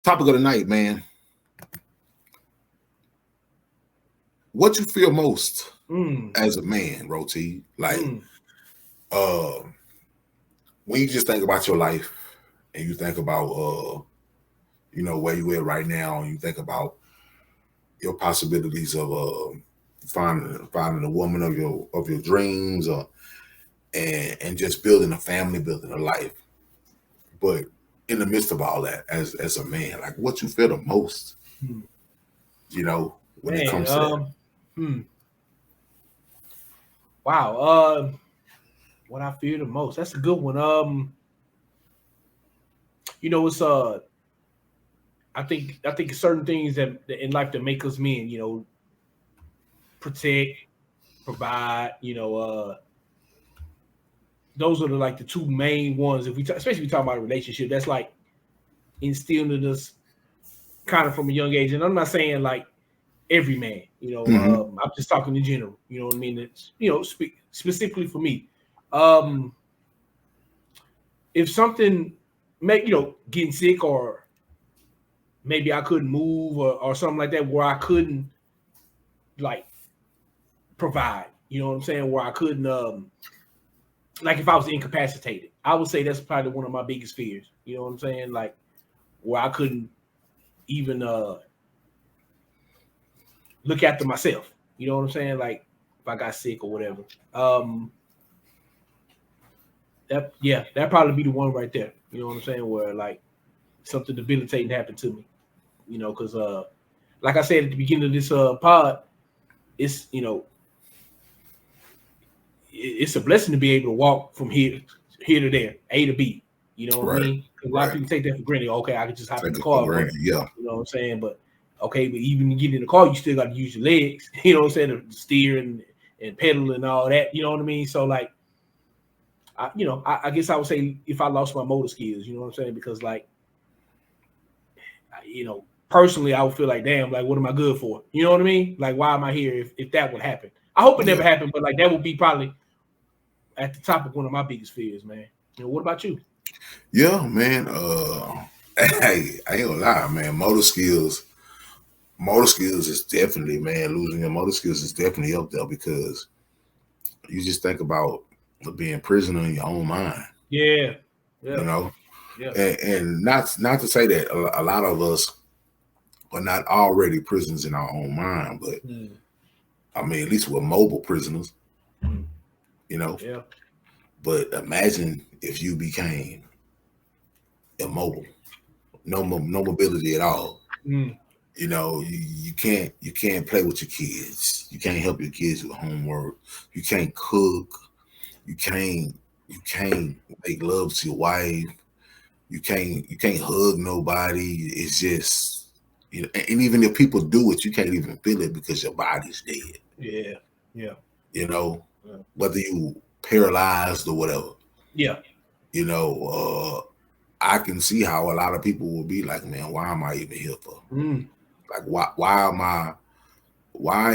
Topic of the night, man. What you fear most Mm, as a man, Roti? Like, mm, uh, when you just think about your life and you think about, where you at right now, and you think about your possibilities of finding a woman of your dreams, or and just building a family, building a life. But in the midst of all that, as a man, like what you fear the most, mm. when it Man, comes to that. hmm. Wow. What I fear the most. That's a good one. It's I think certain things that in life that make us men. Protect, provide. Those are like the two main ones. Especially if we talk about a relationship, that's like instilled in us kind of from a young age. And I'm not saying like every man. Hmm. I'm just talking in general. You know what I mean? It's specifically for me. Um, if something make getting sick, or maybe I couldn't move, or something like that, where I couldn't like provide. You know what I'm saying? Where I couldn't like if I was incapacitated, I would say that's probably one of my biggest fears. You know what I'm saying? Like where I couldn't even look after myself. You know what I'm saying? Like if I got sick or whatever. Um that probably be the one right there. You know what I'm saying? Where like something debilitating happened to me. Because like I said at the beginning of this pod, it's it's a blessing to be able to walk from here to there, A to B. You know what I Right, mean? 'Cause a lot of right. people take that for granted. Okay, I can just hop in Take the it for car, but granted. Yeah, you know what I'm saying. But okay, but even getting in the car, you still got to use your legs. You know what I'm saying? To steer and pedal and all that. You know what I mean? So like, I guess I would say if I lost my motor skills, you know what I'm saying? Because like, personally, I would feel like, damn, like, what am I good for? You know what I mean? Like, why am I here if that would happen? I hope it yeah, never happened, but like that would be probably at the top of one of my biggest fears, man. What about you? yeah, man. Hey, I ain't gonna lie, man. Motor skills is definitely, man. Losing your motor skills is definitely up there because you just think about being prisoner in your own mind, Yeah, you yeah, know. yeah. And not to say that a lot of us are not already prisoners in our own mind, but Mm, I mean, at least we're mobile prisoners, mm, you know. yeah. But imagine if you became immobile, no mobility at all. Mm, You can't play with your kids. You can't help your kids with homework. You can't cook. You can't make love to your wife. You can't hug nobody. It's just and even if people do it, you can't even feel it because your body's dead. yeah, yeah, You know, yeah, whether you paralyzed or whatever. yeah. You know, I can see how a lot of people will be like, man, why am I even here for? Mm, Like, why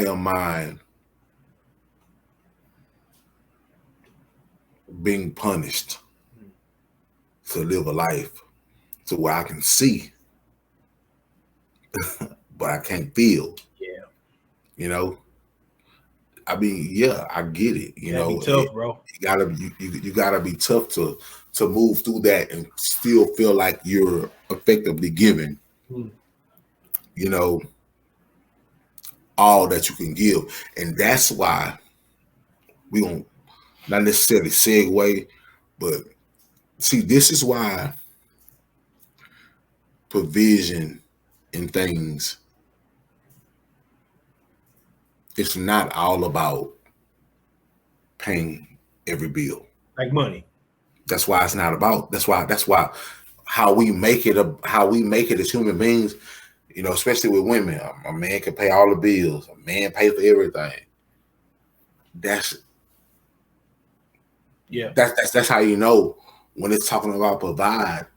am I being punished mm, to live a life to where I can see, but I can't feel? yeah. You know, I mean, yeah, I get it. That'd be tough, bro. You gotta be tough to move through that and still feel like you're effectively giving, Mm, you know, all that you can give, and that's why we don't not necessarily segue, but see, this is why provision in things, it's not all about paying every bill. like money. That's why it's not about. That's why how we make it as human beings. Especially with women, a man can pay all the bills. A man pay for everything. That's Yeah. that's how you know when it's talking about provide.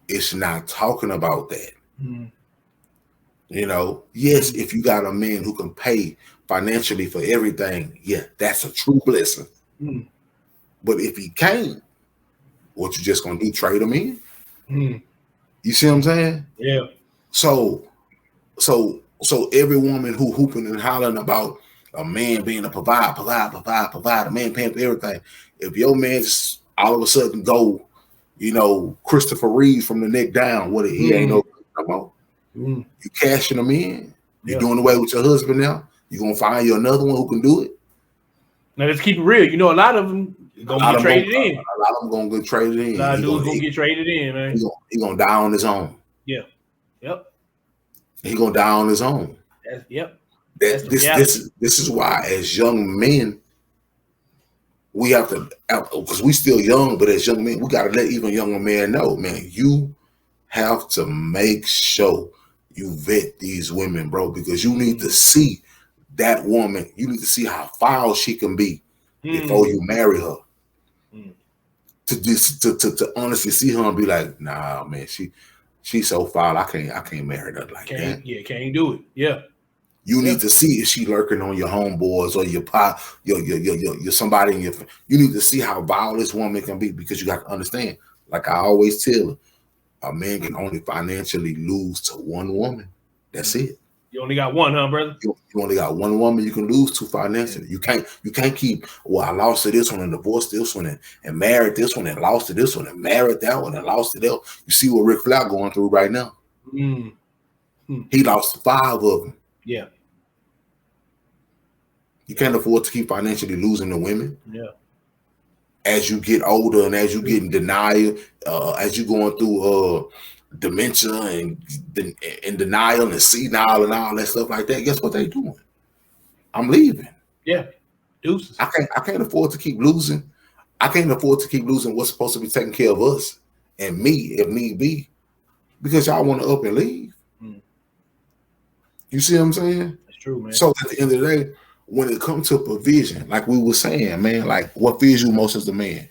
It's not talking about that. Mm, Yes, mm, if you got a man who can pay financially for everything, yeah, that's a true blessing. mm, But if he can't, what you just gonna do? Trade him in? mm. You see what I'm saying? Yeah. So every woman who hooping and hollering about a man being a provide, a man paying for everything. If your man just all of a sudden go, Christopher Reeve from the neck down, what he ain't no more. You cashing them in. You doing away with your husband now. You gonna find you another one who can do it. Now let's keep it real. A lot of them gonna get traded in. A lot of them gonna get traded in. A lot of dudes gonna get traded in, man. He gonna die on his own. Yeah. Yep. He gonna die on his own. This is why, as young men, we have to, because we still young, but as young men, we gotta let even younger men know, man, you have to make sure you vet these women, bro, because you need to see that woman. You need to see how foul she can be before you marry her. To honestly see her and be like, nah, man, she's so foul. I can't marry her like that. Yeah, can't do it. Yeah. You need to see if she lurking on your homeboys or your somebody in your. You need to see how vile this woman can be, because you got to understand. Like I always tell her, a man can only financially lose to one woman. That's it. You only got one, huh, brother? You only got one woman you can lose to financially. You can't keep, well, I lost to this one and divorced this one and married this one and lost to this one and married that one and lost to that one. You see what Ric Flair going through right now? He lost 5 of them. Yeah. You can't afford to keep financially losing the women. Yeah. As you get older and as you get in denial, as you going through dementia and denial and senile and all that stuff like that, guess what they doing? I'm leaving. Yeah. Deuces. I can't afford to keep losing. I can't afford to keep losing what's supposed to be taking care of us and me, if need be, because y'all want to up and leave. You see what I'm saying? That's true, man. So at the end of the day, when it comes to provision, like we were saying, man, like what fears you most as a man?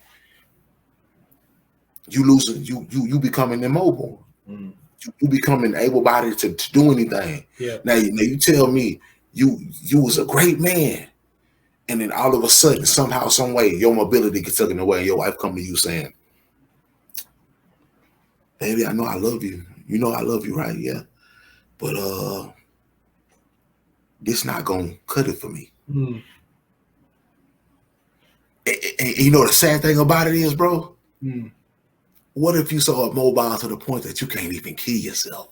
You losing, you becoming immobile. You becoming able-bodied to do anything. Yeah. Now you tell me you was a great man, and then all of a sudden, somehow, some way, your mobility gets taken away, and your wife come to you saying, "Baby, I know I love you. You know I love you, right? Yeah, but this not gonna cut it for me." And you know the sad thing about it is, bro. What if you so immobile to the point that you can't even kill yourself?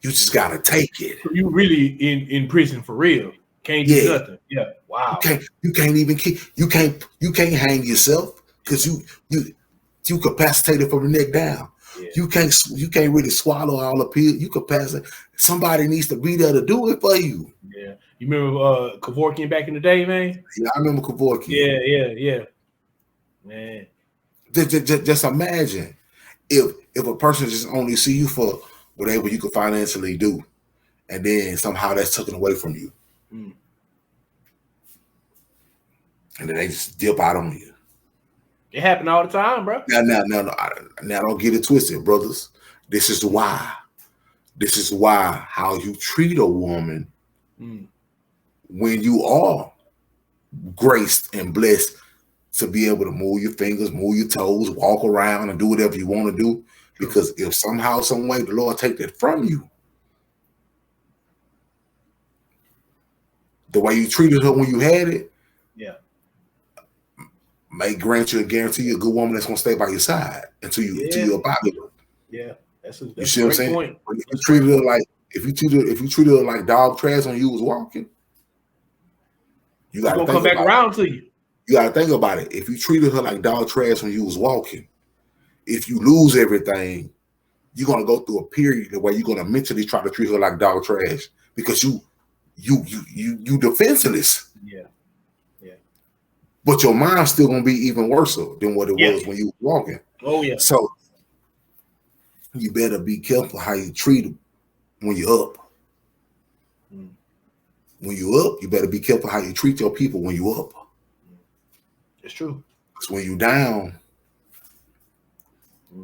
You just gotta take it. You really in prison for real. Can't do nothing. Yeah. Wow. You can't even kill. You can't hang yourself because you capacitated from the neck down. Yeah. You can't really swallow all the pills. You capacitate. Somebody needs to be there to do it for you. Yeah. You remember Kevorkian back in the day, man? Yeah, I remember Kevorkian. Yeah. Man. Just imagine if a person just only see you for whatever you could financially do, and then somehow that's taken away from you, and then they just dip out on you. It happen all the time, bro. Now, don't get it twisted, brothers. This is why how you treat a woman when you are graced and blessed to be able to move your fingers, move your toes, walk around and do whatever you want to do. Because if somehow, some way the Lord take that from you, the way you treated her when you had it, may grant you and guarantee you a good woman that's gonna stay by your side until you're about it. Yeah, that's you see what I'm saying? Point. If you treated her like dog trash when you was walking, you gotta come back around to you. You gotta think about it. If you treated her like dog trash when you was walking, if you lose everything, you're gonna go through a period where you're gonna mentally try to treat her like dog trash because you defenseless. Yeah. But your mind's still gonna be even worse than what it was when you were walking. Oh yeah. So you better be careful how you treat them when you're up. When you're up, you better be careful how you treat your people when you're up. It's true. Because when you're down,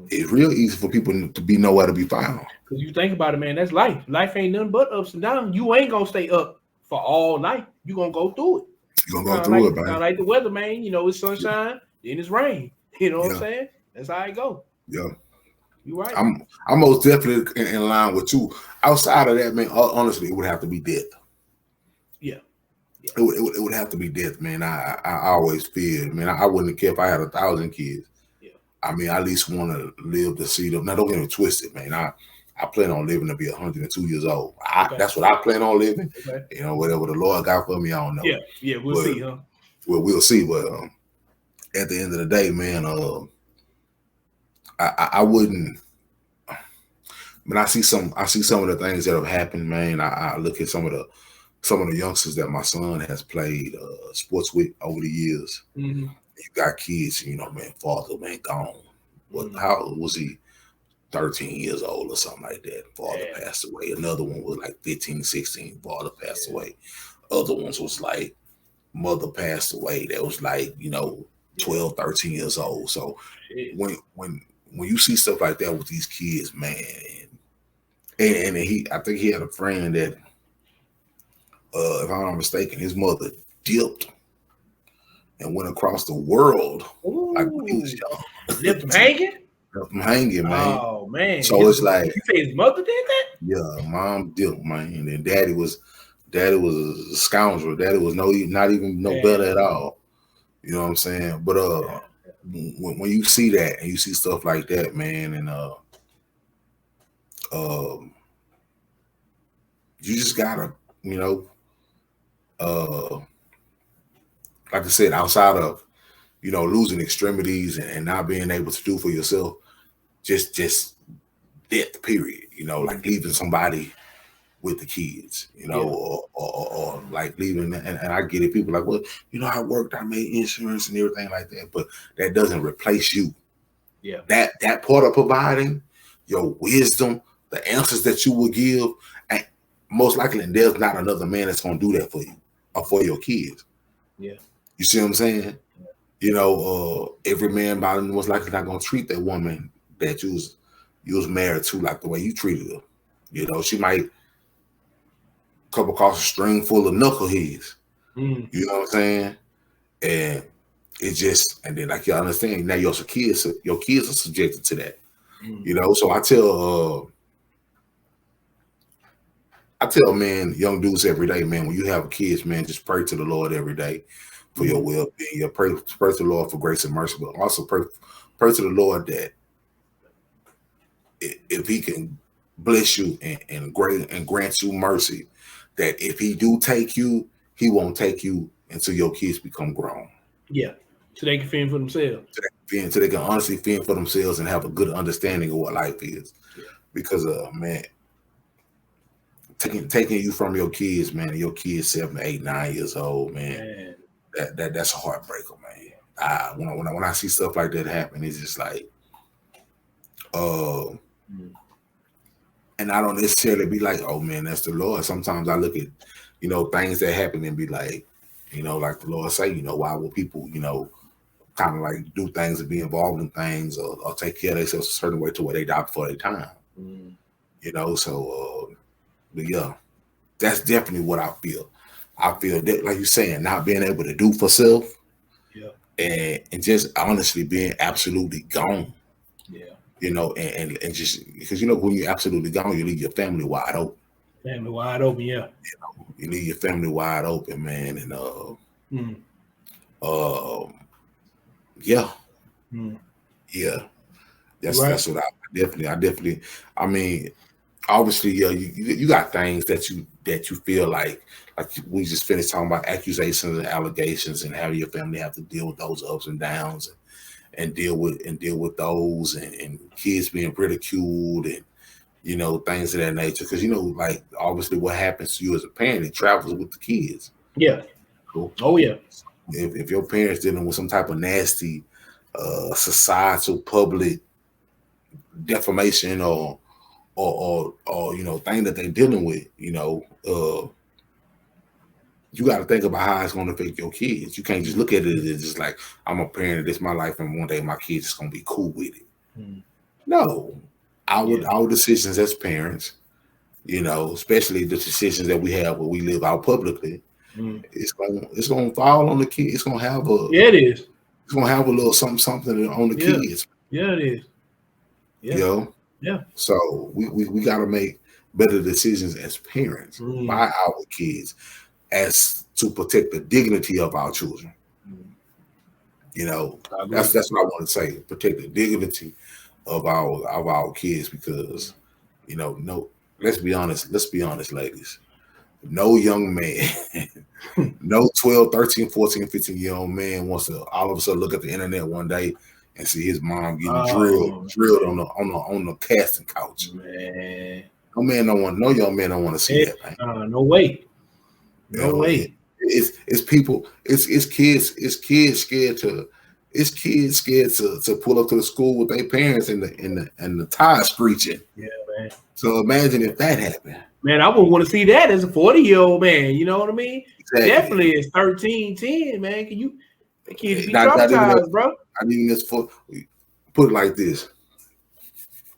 it's real easy for people to be nowhere to be found. Because you think about it, man, that's life. Life ain't nothing but ups and downs. You ain't gonna stay up for all night. You're gonna go through it. You're gonna go through it, man. Kind of like the weather, man. It's sunshine, then it's rain. You know what I'm saying? That's how it go. Yeah. You're right. I'm most definitely in line with you. Outside of that, man, honestly, it would have to be death. Yeah. It would have to be death, man. I always feared, man. I wouldn't care if I had 1,000 kids. Yeah. I mean, I at least want to live to see them. Now, don't get me twisted, man. I plan on living to be 102 years old. Okay. That's what I plan on living. Okay. You know, whatever the Lord got for me, I don't know. Yeah, we'll see, huh? Well, we'll see. But at the end of the day, man, I wouldn't. When I see some of the things that have happened, man, I look at some of the youngsters that my son has played sports with over the years. Mm-hmm. You got kids, you know, man, father, man, gone. What? How old was he? 13 years old or something like that. Father passed away. Another one was like 15, 16. Father passed away. Other ones was like mother passed away. That was like, you know, 12, 13 years old. So when you see stuff like that with these kids, man, and I think he had a friend that, if I'm not mistaken, his mother dipped and went across the world. Ooh. Like when he was young. Left him hanging? Left him hanging, man. Oh, man. So it's like, you say his mother did that? Yeah, mom dipped, man. And daddy was a scoundrel. Daddy was not even better at all. You know what I'm saying? But when you see that and you see stuff like that, man, and you just gotta, you know, like I said, outside of, you know, losing extremities and not being able to do for yourself, just death, period. You know, like leaving somebody with the kids, you know, or like leaving, and I get it. People like, well, you know, I worked, I made insurance and everything like that, but that doesn't replace you. Yeah. That part of providing your wisdom, the answers that you will give, and most likely there's not another man that's gonna do that for you or for your kids. Yeah. You see what I'm saying? Yeah. You know, every man most likely not gonna treat that woman that you was married to like the way you treated her. You know, she might come across a string full of knuckleheads. You know what I'm saying? And it's just, and then like you understand, now your kids are subjected to that. You know, so I tell men, young dudes every day, man, when you have kids, man, just pray to the Lord every day for your well-being. Pray to the Lord for grace and mercy, but also pray to the Lord that if He can bless you and grant you mercy, that if He do take you, He won't take you until your kids become grown. Yeah, so they can fend for themselves. So they can honestly fend for themselves and have a good understanding of what life is. Yeah. Because man, taking you from your kids, man, your kids 7, 8, 9 years old, man. That's a heartbreaker, man. When I see stuff like that happen, it's just like, and I don't necessarily be like, oh man, that's the Lord. Sometimes I look at, you know, things that happen and be like, you know, like the Lord say, you know, why will people, you know, kind of like do things and be involved in things or take care of themselves a certain way to where they die before their time. You know, so but yeah, that's definitely what I feel. I feel that, like you're saying, not being able to do for self, and just honestly being absolutely gone. Yeah. You know, and just because, you know, when you're absolutely gone, you leave your family wide open. Family wide open, yeah. You know, you leave your family wide open, man, and yeah. Yeah. That's what I definitely. I mean, obviously, yeah, you got things that you feel like we just finished talking about accusations and allegations and how your family have to deal with those ups and downs and deal with those and kids being ridiculed and, you know, things of that nature. Because, you know, like obviously what happens to you as a parent, it travels with the kids. Yeah. Cool. Oh yeah. If your parents dealing with some type of nasty societal public defamation or you know, thing that they're dealing with, you know, you got to think about how it's going to affect your kids. You can't just look at it as just like, I'm a parent, this is my life, and one day my kids is going to be cool with it. No, our decisions as parents, you know, especially the decisions that we have when we live out publicly, it's going to fall on the kids. It's going to have it is. It's going to have a little something on the kids. Yeah, it is. Yeah. You know? Yeah. So we got to make better decisions as parents by our kids, as to protect the dignity of our children. You know, that's what I want to say. Protect the dignity of our kids, because you know, no, let's be honest, ladies. No young man, no 12, 13, 14, 15-year-old man wants to all of a sudden look at the internet one day and see his mom getting drilled on the casting couch. Man. No young man don't want to see that, man. No way. No way. It's people, it's kids scared to pull up to the school with their parents and the tires screeching. Yeah, man. So imagine if that happened. Man, I wouldn't want to see that as a 40-year-old man. You know what I mean? Exactly. Definitely as 13, 10, man. Can you the kids be traumatized, bro? I mean, it's put it like this.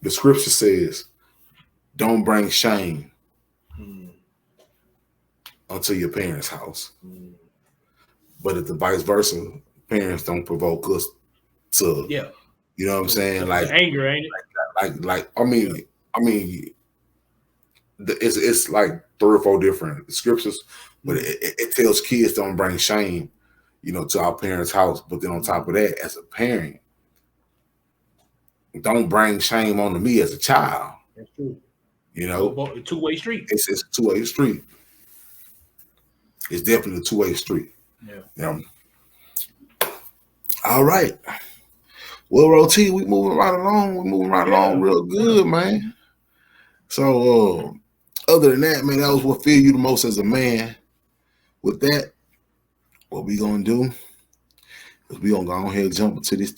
The scripture says, don't bring shame unto your parents' house. But if the vice versa, parents don't provoke us to, you know what I'm saying? Like anger, ain't it? Like I mean, it's like 3 or 4 different scriptures, but it tells kids don't bring shame, you know, to our parents' house. But then on top of that, as a parent, don't bring shame onto me as a child. That's true. You know, a two-way street. It's a two-way street. It's definitely a two-way street. Yeah. You know? All right. Well, Roti, we moving right along. We're moving right along real good, man. So, other than that, man, that was what feel you the most as a man. With that, what we gonna do is we gonna go ahead and jump into this